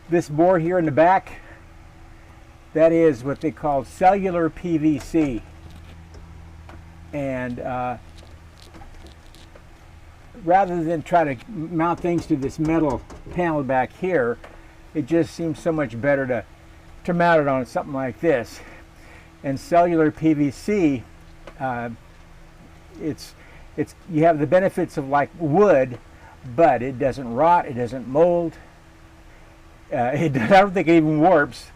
This board here in the back, that is what they call cellular PVC. And rather than try to mount things to this metal panel back here, it just seems so much better to mount it on something like this. And cellular PVC, you have the benefits of like wood, but it doesn't rot, it doesn't mold, I don't think it even warps,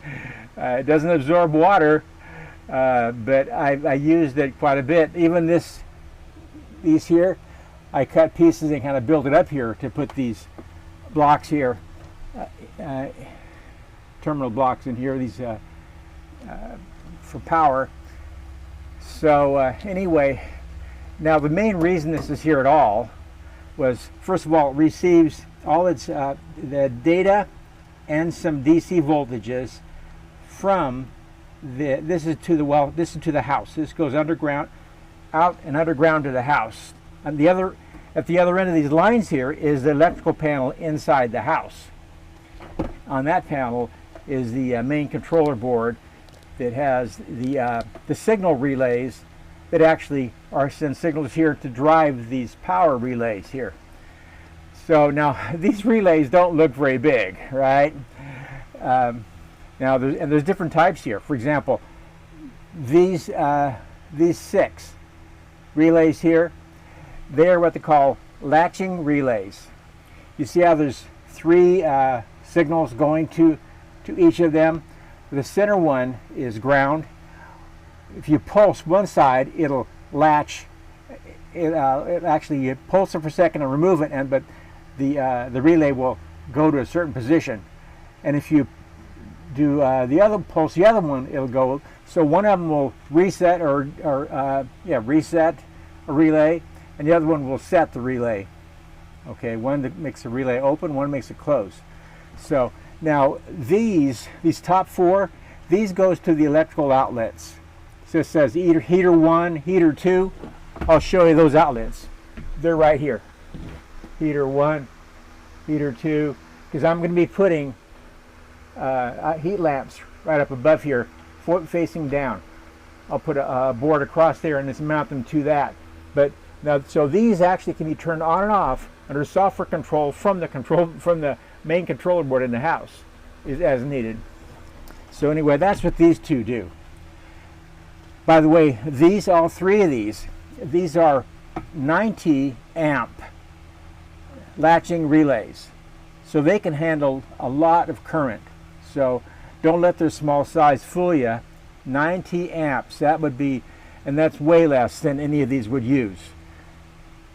it doesn't absorb water, but I used it quite a bit. Even these here, I cut pieces and kind of built it up here to put these blocks here, terminal blocks in here, these for power. So anyway, now the main reason this is here at all was, first of all, it receives all its the data and some DC voltages from this is to the house. This goes underground, out and underground to the house. And at the other end of these lines here is the electrical panel inside the house. On that panel is the main controller board that has the signal relays that actually send signals here to drive these power relays here. So now these relays don't look very big, right? Now there's different types here. For example, these 6 relays here, they're what they call latching relays. You see how there's 3 signals going to each of them. The center one is ground. If you pulse one side, it'll latch. It actually, you pulse it for a second and remove it, but the relay will go to a certain position. And if you do the other one, it'll go. So one of them will reset reset a relay, and the other one will set the relay. Okay, one that makes the relay open, one makes it close. So now these top 4, these goes to the electrical outlets. So it says either heater 1, heater 2. I'll show you those outlets. They're right here. Heater 1, heater 2, because I'm going to be putting heat lamps right up above here, facing down. I'll put a board across there and just mount them to that. But now, so these actually can be turned on and off under software control from the main controller board in the house, as needed. So anyway, that's what these 2 do. By the way, all 3 of these are 90 amp latching relays. So they can handle a lot of current. So don't let their small size fool you. 90 amps, that would be, and that's way less than any of these would use.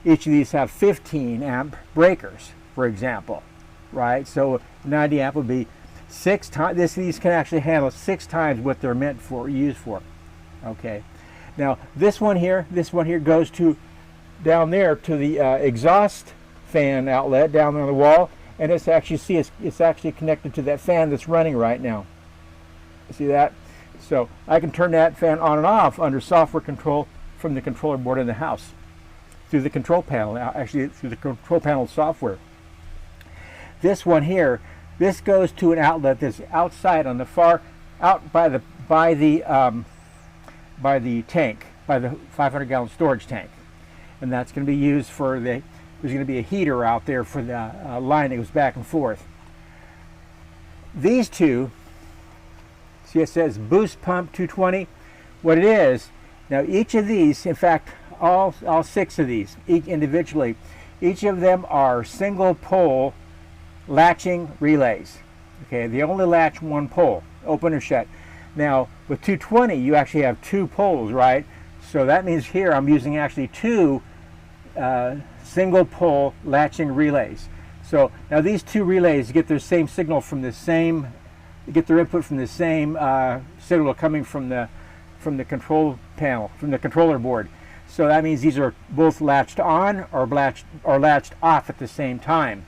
Each of these have 15 amp breakers, for example, right? So 90 amp would be 6 times, these can actually handle 6 times what they're meant for, used for. Okay, now this one here goes to down there to the exhaust fan outlet down on the wall, and it's actually connected to that fan that's running right now. See that? So I can turn that fan on and off under software control from the controller board in the house through the control panel, actually through the control panel software. This one here, this goes to an outlet that's outside on the far out by the tank, by the 500-gallon storage tank, and that's going to be used for there's going to be a heater out there for the line that goes back and forth. These 2, see it says boost pump 220. What it is, now each of these, in fact all 6 of these, individually, each of them are single pole latching relays. Okay, they only latch one pole, open or shut. Now with 220 you actually have 2 poles, right? So that means here I'm using actually 2 single pole latching relays. So now these 2 relays get their same signal from the same, get their input from the same signal coming from the control panel, from the controller board. So that means these are both latched on or latched off at the same time.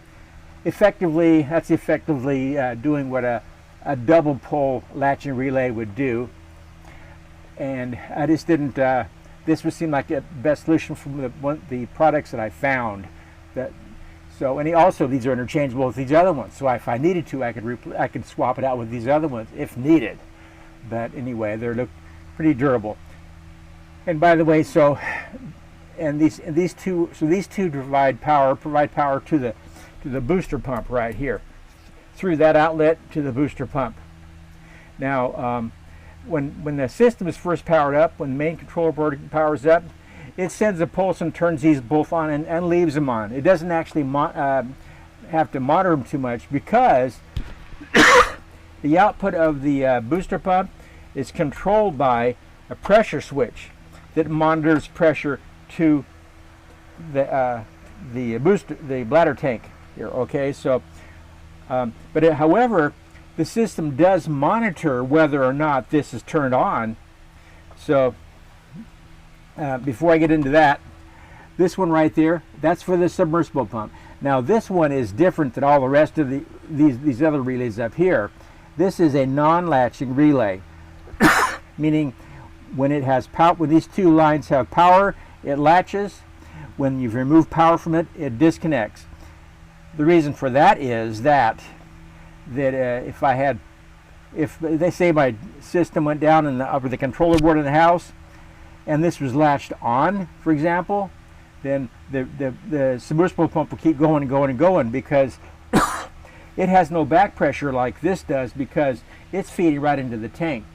Effectively, that's effectively doing what a double pole latching relay would do. And I just didn't, this would seem like the best solution from the products that I found. So, and also these are interchangeable with these other ones. So if I needed to, I could swap it out with these other ones if needed. But anyway, they look pretty durable. And by the way, so these two provide power to the booster pump right here, through that outlet to the booster pump. Now, when the system is first powered up, when the main controller board powers up, it sends a pulse and turns these both on and leaves them on. It doesn't actually have to monitor them too much, because the output of the booster pump is controlled by a pressure switch that monitors pressure to the bladder tank here. Okay, so however, the system does monitor whether or not this is turned on. So before I get into that, this one right there, that's for the submersible pump. Now this one is different than all the rest of these other relays up here. This is a non-latching relay, meaning when it has power, when these two lines have power, it latches. When you remove power from it, it disconnects. The reason for that is that if they say my system went down over the controller board in the house, and this was latched on, for example, then the submersible pump will keep going and going and going, because it has no back pressure like this does, because it's feeding right into the tank.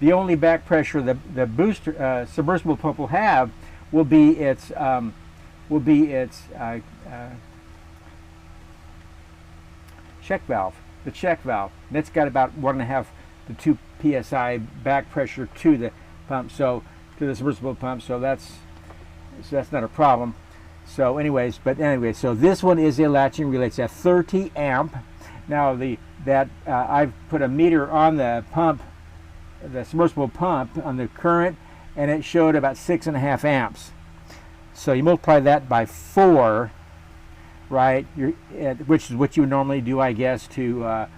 The only back pressure the booster submersible pump will have will be its check valve, the check valve. And it's got about 1.5 to 2 psi back pressure to the pump, so to the submersible pump. So that's not a problem. So anyways, so this one is a latching relay. It's a 30 amp. Now I've put a meter on the pump, the submersible pump, on the current, and it showed about 6.5 amps. So you multiply that by 4, right? Which is what you would normally do, I guess, for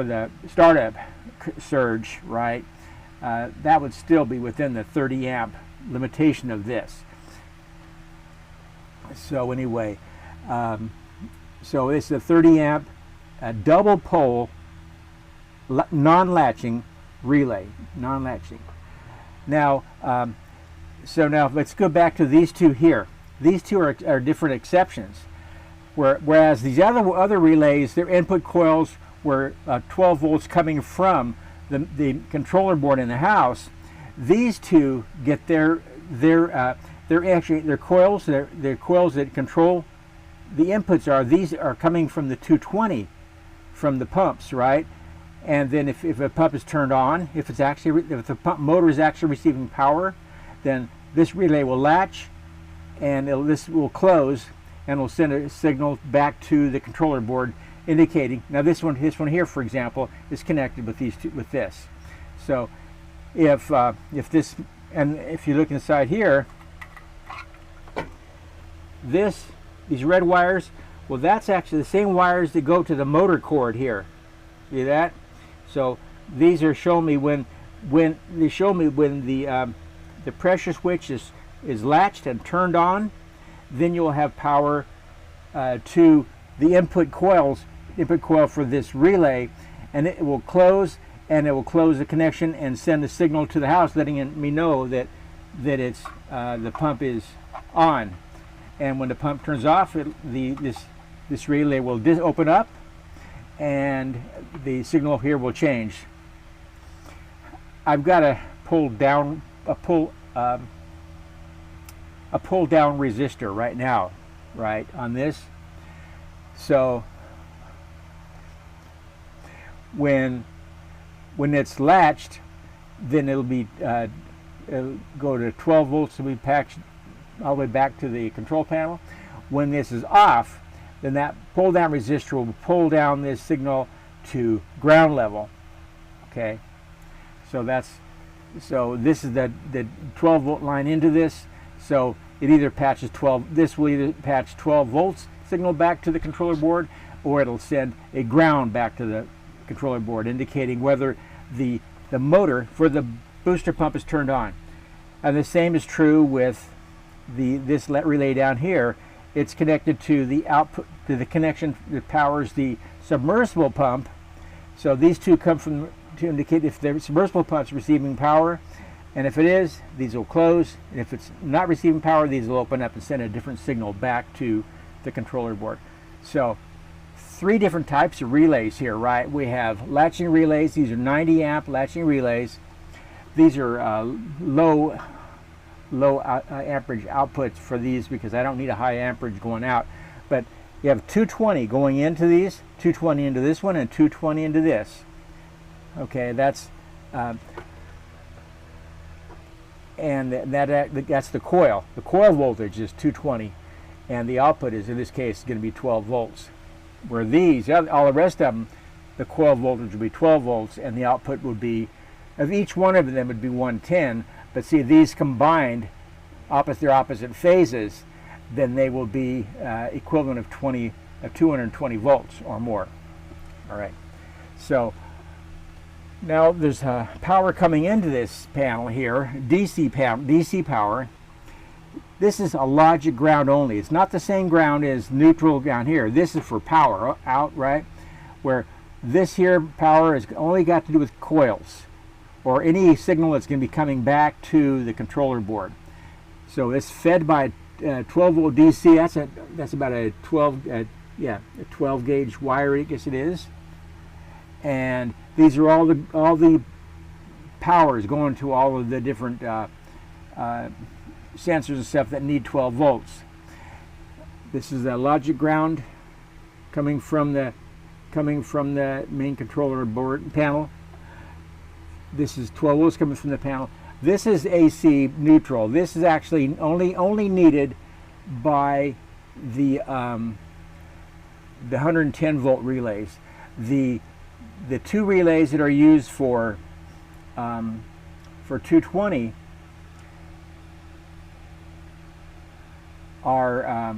the startup surge, right? That would still be within the 30 amp limitation of this. So anyway, so it's a 30 amp double pole non-latching relay, non-latching. Now, so now let's go back to these two here. These two are different exceptions. Whereas these other relays, their input coils were 12 volts coming from the controller board in the house. These two get their coils, their coils that control the inputs these are coming from the 220 from the pumps, right? And then if a pump is turned on, if the pump motor is actually receiving power, then this relay will latch, and this will close, and will send a signal back to the controller board, indicating. Now this one here, for example, is connected with this. So if this, and if you look inside here, these red wires, well, that's actually the same wires that go to the motor cord here. See that? So these are showing me when the pressure switch is latched and turned on, then you'll have power to the input coil for this relay, and it will close, and it will close the connection and send a signal to the house, letting me know that it's the pump is on. And when the pump turns off, this relay will open up, and the signal here will change. I've got a pull down resistor right now, right, on this. So when it's latched, then it'll go to 12 volts, and be patched all the way back to the control panel. When this is off, then that pull down resistor will pull down this signal to ground level. Okay, so this is the 12 volt line into this. So it either patches 12. This will either patch 12 volts signal back to the controller board, or it'll send a ground back to the controller board, indicating whether the motor for the booster pump is turned on. And the same is true with this relay down here. it's connected to the output, to the connection that powers the submersible pump. So these two come from to indicate if the submersible pump's receiving power, and if it is, these will close, and if it's not receiving power, these will open up and send a different signal back to the controller board. So 3 different types of relays here, right? We have latching relays. These are 90 amp latching relays. These are low amperage outputs for these because I don't need a high amperage going out. But you have 220 going into these, 220 into this one, and 220 into this. Okay, that's and that's the coil. The coil voltage is 220, and the output is, in this case, going to be 12 volts. Where these, all the rest of them, the coil voltage would be 12 volts, and the output would be, of each one of them would be 110. But see, these combined, their opposite phases, then they will be equivalent of 220 volts or more. All right. So now there's power coming into this panel here, DC power. This is a logic ground only. It's not the same ground as neutral down here. This is for power out, right? Where this here power has only got to do with coils or any signal that's going to be coming back to the controller board. So it's fed by 12 volt DC. That's about a 12 gauge wire, I guess it is. And these are all the powers going to all of the different sensors and stuff that need 12 volts. This is a logic ground coming from the main controller board panel. This is 12 volts coming from the panel. This is AC neutral. This is actually only needed by the 110 volt relays. The 2 relays that are used for 220 are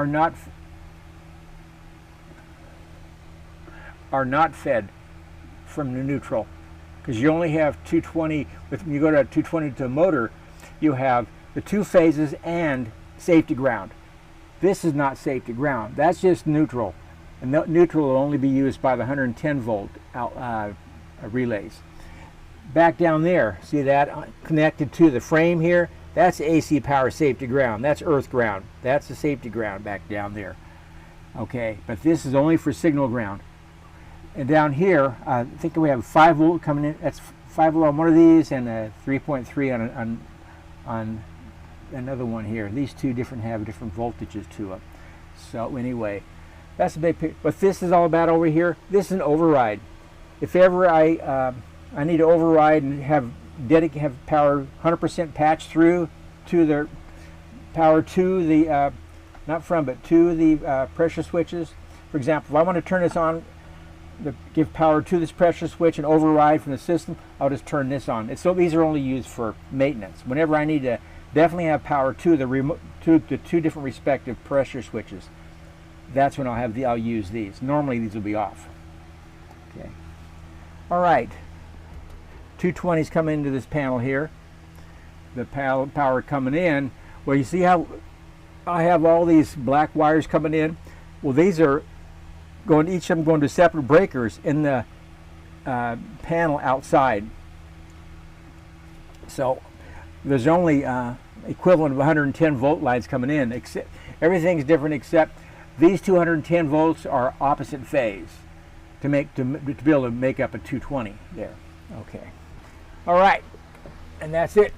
not fed from the neutral, because you only have 220. When you go to 220 to a motor, you have the 2 phases and safety ground. This is not safety ground. That's just neutral, and neutral will only be used by the 110 volt relays. Back down there, see that connected to the frame here? That's AC power safety ground. That's earth ground. That's the safety ground back down there. Okay, but this is only for signal ground. And down here, I think we have 5 volt coming in. That's 5 volt on one of these, and a 3.3 on another one here. These two have different voltages to them. So anyway, that's a big picture. What this is all about over here, this is an override. If ever I need to override and have power 100% patched through to the power to the to the pressure switches. For example, if I want to turn this on, give power to this pressure switch and override from the system, I'll just turn this on. So these are only used for maintenance. Whenever I need to definitely have power to the to 2 different respective pressure switches, that's when I'll use these. Normally these will be off. Okay. All right. 220s come into this panel here. The power coming in. Well, you see how I have all these black wires coming in? Well, these are going, each of them going to separate breakers in the panel outside. So there's only equivalent of 110 volt lines coming in. Except everything's different except these 210 volts are opposite phase to be able to make up a 220 there. Okay. All right, and that's it.